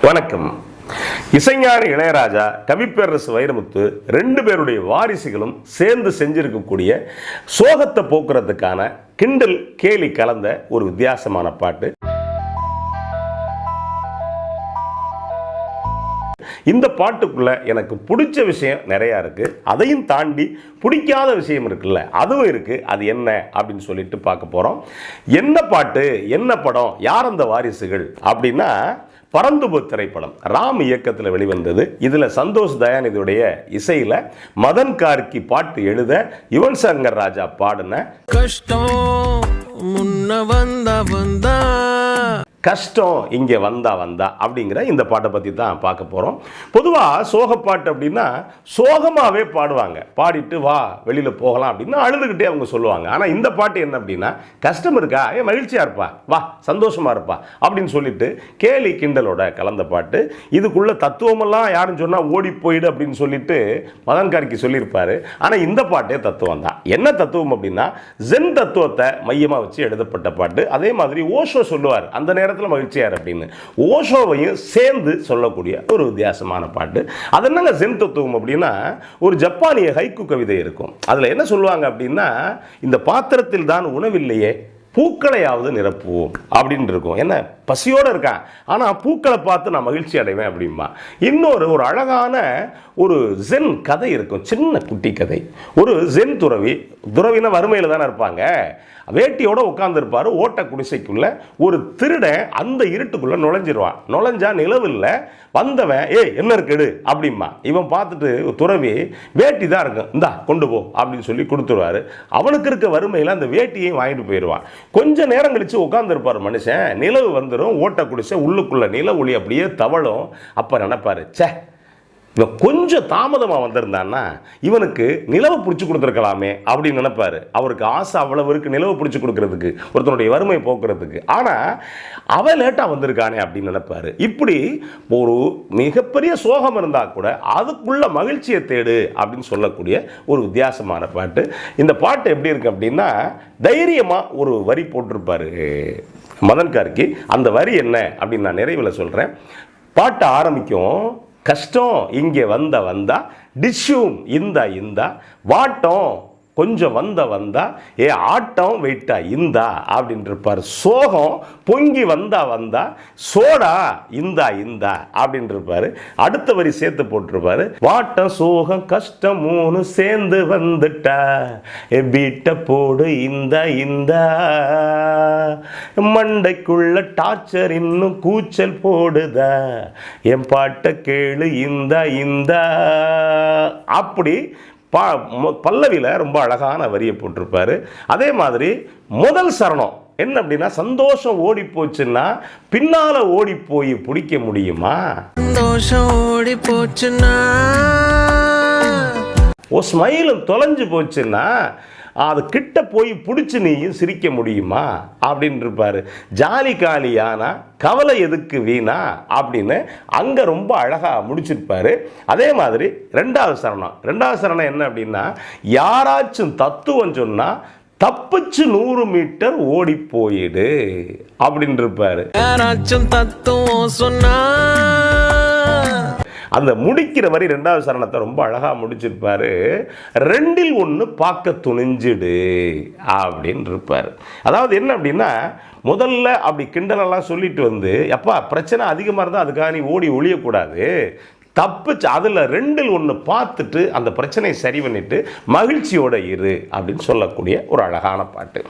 வணக்கம். இசைஞானி இளையராஜா, கவிப்பேரரசு வைரமுத்து ரெண்டு பேருடைய வாரிசுகளும் சேர்ந்து செஞ்சிருக்கக்கூடிய சோகத்தை போக்குறதுக்கான கிண்டல் கேலி கலந்த ஒரு வித்தியாசமான பாட்டு. இந்த பாட்டுக்குள்ள எனக்கு பிடிச்ச விஷயம் நிறையா இருக்கு. அதையும் தாண்டி பிடிக்காத விஷயம் இருக்குல்ல, அதுவும் இருக்கு. அது என்ன அப்படின்னு சொல்லிட்டு பார்க்க போறோம். என்ன பாட்டு, என்ன படம், யார் அந்த வாரிசுகள் அப்படின்னா, பறந்துபோ திரைப்படம் ராம் இயக்கத்தில் வெளிவந்தது. இதில் சந்தோஷ் தயாநிதியுடைய இசையில் மதன் கார்கி பாட்டு எழுத யுவன் சங்கர் ராஜா பாடின கஷ்டம் முன்ன வந்தா கஷ்டம் இங்கே வந்தா அப்படிங்கிற இந்த பாட்டை பற்றி தான் பார்க்க போகிறோம். பொதுவாக சோகப்பாட்டு அப்படின்னா சோகமாகவே பாடுவாங்க. பாடிட்டு வா வெளியில் போகலாம் அப்படின்னா அழுதுகிட்டே அவங்க சொல்லுவாங்க. ஆனால் இந்த பாட்டு என்ன அப்படின்னா, கஷ்டம் இருக்கா, மகிழ்ச்சியாக இருப்பா, வா சந்தோஷமாக இருப்பா அப்படின்னு சொல்லிட்டு கேலி கிண்டலோட கலந்த பாட்டு. இதுக்குள்ள தத்துவமெல்லாம் யாருன்னு சொன்னால் ஓடி போயிடு அப்படின்னு சொல்லிட்டு மதன் கார்கி சொல்லியிருப்பாரு. ஆனால் இந்த பாட்டே தத்துவம் தான். என்ன தத்துவம் அப்படின்னா, ஜென் தத்துவத்தை மையமாக வச்சு எழுதப்பட்ட பாட்டு. அதே மாதிரி ஓஷோ சொல்லுவார், அந்த நேரத்தில் மகிழ்ச்சியார் அப்படின்னு. ஓஷோவையும் சேர்ந்து சொல்லக்கூடிய ஒரு வித்தியாசமான பாட்டு. அது என்னங்க ஜென் தத்துவம் அப்படின்னா, ஒரு ஜப்பானிய ஹைக்கு கவிதை இருக்கும். அதில் என்ன சொல்லுவாங்க அப்படின்னா, இந்த பாத்திரத்தில் தான் உணவில்லையே, பூக்களையாவது நிரப்புவோம் அப்படின்னு இருக்கும். என்ன பசியோடு இருக்கான், ஆனால் பூக்களை பார்த்து நான் மகிழ்ச்சி அடைவேன் அப்படிமா. இன்னொரு ஒரு அழகான ஒரு ஜென் கதை இருக்கும், சின்ன குட்டி கதை. ஒரு ஜென் துறவினா வறுமையில் தானே இருப்பாங்க, வேட்டியோட உட்காந்துருப்பார். ஓட்ட குடிசைக்குள்ள ஒரு திருடன் அந்த இருட்டுக்குள்ள நுழைஞ்சிருவான். நுழைஞ்சா நிலவில் வந்தவன் என்ன இருக்குடு அப்படிமா. இவன் பார்த்துட்டு துறவி வேட்டி தான் இருக்கும், இந்தா கொண்டு போ அப்படின்னு சொல்லி கொடுத்துருவாரு. அவனுக்கு இருக்க வறுமையில் அந்த வேட்டியையும் வாங்கிட்டு போயிடுவான். கொஞ்ச நேரம் கழிச்சு உட்காந்துருப்பார் மனுஷன். நிலவு வந்துடும், ஓட்ட குடிசை உள்ளுக்குள்ள நில ஒளி அப்படியே தவழும். அப்ப நினைப்பாரு, சே இவன் கொஞ்சம் தாமதமாக வந்திருந்தான்னா இவனுக்கு நிலவை பிடிச்சி கொடுத்துருக்கலாமே அப்படின்னு நினைப்பாரு. அவருக்கு ஆசை அவ்வளவு இருக்கு நிலவை பிடிச்சி கொடுக்கறதுக்கு, ஒருத்தனுடைய வறுமை போக்குறதுக்கு. ஆனால் அவன் லேட்டாக வந்திருக்கானே அப்படின்னு நினைப்பாரு. இப்படி ஒரு மிகப்பெரிய சோகம் இருந்தால் கூட அதுக்குள்ள மகிழ்ச்சியை தேடு அப்படின்னு சொல்லக்கூடிய ஒரு வித்தியாசமான பாட்டு. இந்த பாட்டு எப்படி இருக்கு அப்படின்னா, தைரியமாக ஒரு வரி போட்டிருப்பாரு மதன் கார்கி. அந்த வரி என்ன அப்படின்னு நான் நிறைவில் சொல்கிறேன். பாட்டு ஆரம்பிக்கும், கஷ்டம் இங்கே வந்தா டிஷ்யூம் இந்தா வாட்டம் கொஞ்சம் வந்தா ஆட்டம் வெயிட்டா இந்தா அப்படின்னு இருப்பார். சோகம் பொங்கி வந்தா சோடா இந்தா அப்படின்னு இருப்பாரு. அடுத்த வரி சேர்த்து போட்டிருப்பாரு, வாட்டம் சோகம் கஷ்டம் மூணு சேர்ந்து வந்துட்டா வீட்டை போடு இந்தா மண்டைக்குள்ள டார்ச்சர் இன்னும் கூச்சல் போடுதா என் பாட்டை கேளு இந்தா அப்படி பல்லவியில் ரொம்ப அழகான வரியை போட்டிருப்பாரு. அதே மாதிரி முதல் சரணம் என்ன அப்படின்னா, சந்தோஷம் ஓடி போச்சுன்னா பின்னால ஓடி போய் பிடிக்க முடியுமா, சந்தோஷம் ஓடி போச்சுன்னா ஓ ஸ்மைலும் தொலைஞ்சு போச்சுன்னா அது கிட்ட போய் பிடிச்சி நீயும் சிரிக்க முடியுமா அப்படின்னு இருப்பாரு. ஜாலி காலியானா கவலை எதுக்கு வீணா அப்படின்னு அங்கே ரொம்ப அழகாக முடிச்சிருப்பாரு. அதே மாதிரி ரெண்டாவது சரணம் என்ன அப்படின்னா, யாராச்சும் தத்துவம் சொன்னால் தப்பிச்சு 100 மீட்டர் ஓடி போயிடு அப்படின்னு இருப்பாரு. யாராச்சும் தத்துவம் சொன்னா அந்த முடிக்கிற வரி ரெண்டாவது சரணத்தை ரொம்ப அழகாக முடிச்சிருப்பாரு. 2ல் 1 பார்க்க துணிஞ்சிடு அப்படின்னு இருப்பார். அதாவது என்ன அப்படின்னா, முதல்ல அப்படி கிண்டலெல்லாம் சொல்லிட்டு வந்து, எப்பா பிரச்சனை அதிகமாக இருந்தால் அதுக்காக நீ ஓடி ஒழியக்கூடாது, தப்பிச்சு அதில் 2ல் 1 பார்த்துட்டு அந்த பிரச்சனையை சரி பண்ணிட்டு மகிழ்ச்சியோட இரு அப்படின்னு சொல்லக்கூடிய ஒரு அழகான பாட்டு.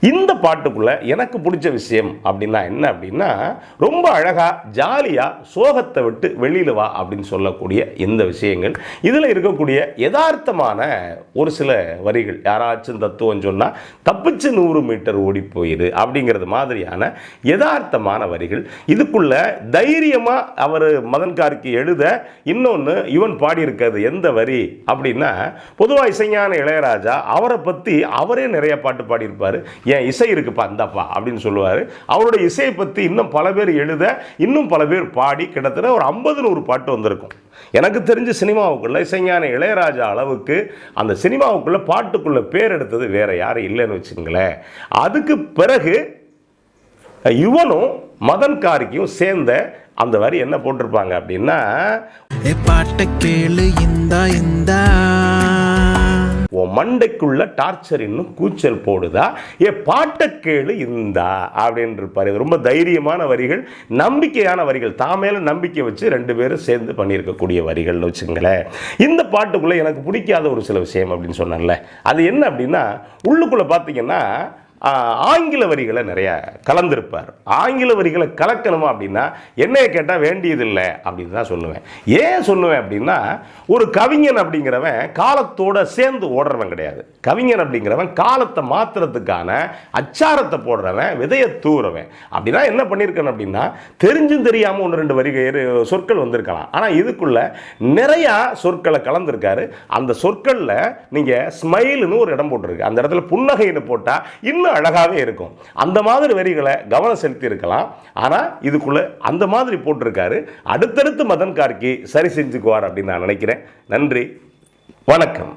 இந்த பாட்டுக்குள்ள எனக்கு பிடிச்ச விஷயம் அப்படின்னா என்ன அப்படின்னா, ரொம்ப அழகா ஜாலியா சோகத்தை விட்டு வெளியில வா அப்படின்னு சொல்லக்கூடிய இந்த விஷயங்கள். இதில் இருக்கக்கூடிய யதார்த்தமான ஒரு சில வரிகள், யாராச்சும் தத்துவம் சொன்னா தப்பிச்சு 100 மீட்டர் ஓடி போயிரு அப்படிங்கிறது மாதிரியான யதார்த்தமான வரிகள். இதுக்குள்ள தைரியமா அவர் மதன் கார்கி எழுத இன்னொன்று யுவன் பாடியிருக்கிறது எந்த வரி அப்படின்னா, பொதுவாக இசைஞான இளையராஜா அவரை பற்றி அவரே நிறைய பாட்டு பாடியிருப்பார். ஏன் இசை இருக்குப்பா இந்தாப்பா அப்படின்னு சொல்லுவார். அவருடைய இசையை பற்றி இன்னும் பல பேர் எழுத, இன்னும் பல பேர் பாடி கிட்டத்தட்ட ஒரு 50-100 பாட்டு வந்திருக்கும். எனக்கு தெரிஞ்ச சினிமாவுக்குள்ள இசைஞான இளையராஜா அளவுக்கு அந்த சினிமாவுக்குள்ள பாட்டுக்குள்ள பேர் எடுத்தது வேற யாரும் இல்லைன்னு வச்சுங்களேன். அதுக்கு பிறகு யுவனும் மதன் கார்கியும் சேர்ந்த அந்த வரி என்ன போட்டிருப்பாங்க அப்படின்னா, பாட்ட கேளு இந்த உன் மண்டைக்குள்ள டார்ச்சர் இன்னும் கூச்சல் போடுதா, பாட்ட கேளு இந்தா அப்படின்னு இருப்பாரு. இது ரொம்ப தைரியமான வரிகள், நம்பிக்கையான வரிகள், தான் மேல நம்பிக்கை வச்சு 2 பேரும் சேர்ந்து பண்ணியிருக்கக்கூடிய வரிகள்னு வச்சுங்களேன். இந்த பாட்டுக்குள்ள எனக்கு பிடிக்காத ஒரு சில விஷயம் அப்படின்னு சொன்னேன்ல, அது என்ன அப்படின்னா, உள்ளுக்குள்ள பார்த்தீங்கன்னா ஆங்கில வரிகளை நிறைய கலந்திருப்பார். ஆங்கில வரிகளை கலக்கணுமா அப்படின்னா என்னைய கேட்டால் வேண்டியதில்லை அப்படின்னு தான் சொல்லுவேன். ஏன் சொல்லுவேன் அப்படின்னா, ஒரு கவிஞன் அப்படிங்கிறவன் காலத்தோட சேர்ந்து ஓடுறவன் கிடையாது. கவிஞன் அப்படிங்கிறவன் காலத்தை மாற்றுறதுக்கான அச்சாரத்தை போடுறவன், விதையை தூறவன். அப்படின்னா என்ன பண்ணியிருக்கேன் அப்படின்னா, தெரிஞ்சும் தெரியாமல் 1-2 வரி சொற்கள் வந்திருக்கலாம். ஆனால் இதுக்குள்ள நிறையா சொற்களை கலந்துருக்காரு. அந்த சொற்களில் நீங்கள் ஸ்மைல்னு ஒரு இடம் போட்டிருக்கு, அந்த இடத்துல புன்னகைன்னு போட்டால் இன்னும் அழகாவே இருக்கும். அந்த மாதிரி வரிகளை கவனம் செலுத்தி இருக்கலாம். ஆனா இதுக்குள்ள அந்த மாதிரி போட்டிருக்காரு. அடுத்தடுத்து மதன் கார்கி சரி செஞ்சுக்குவார் அப்படின்னு நான் நினைக்கிறேன். நன்றி, வணக்கம்.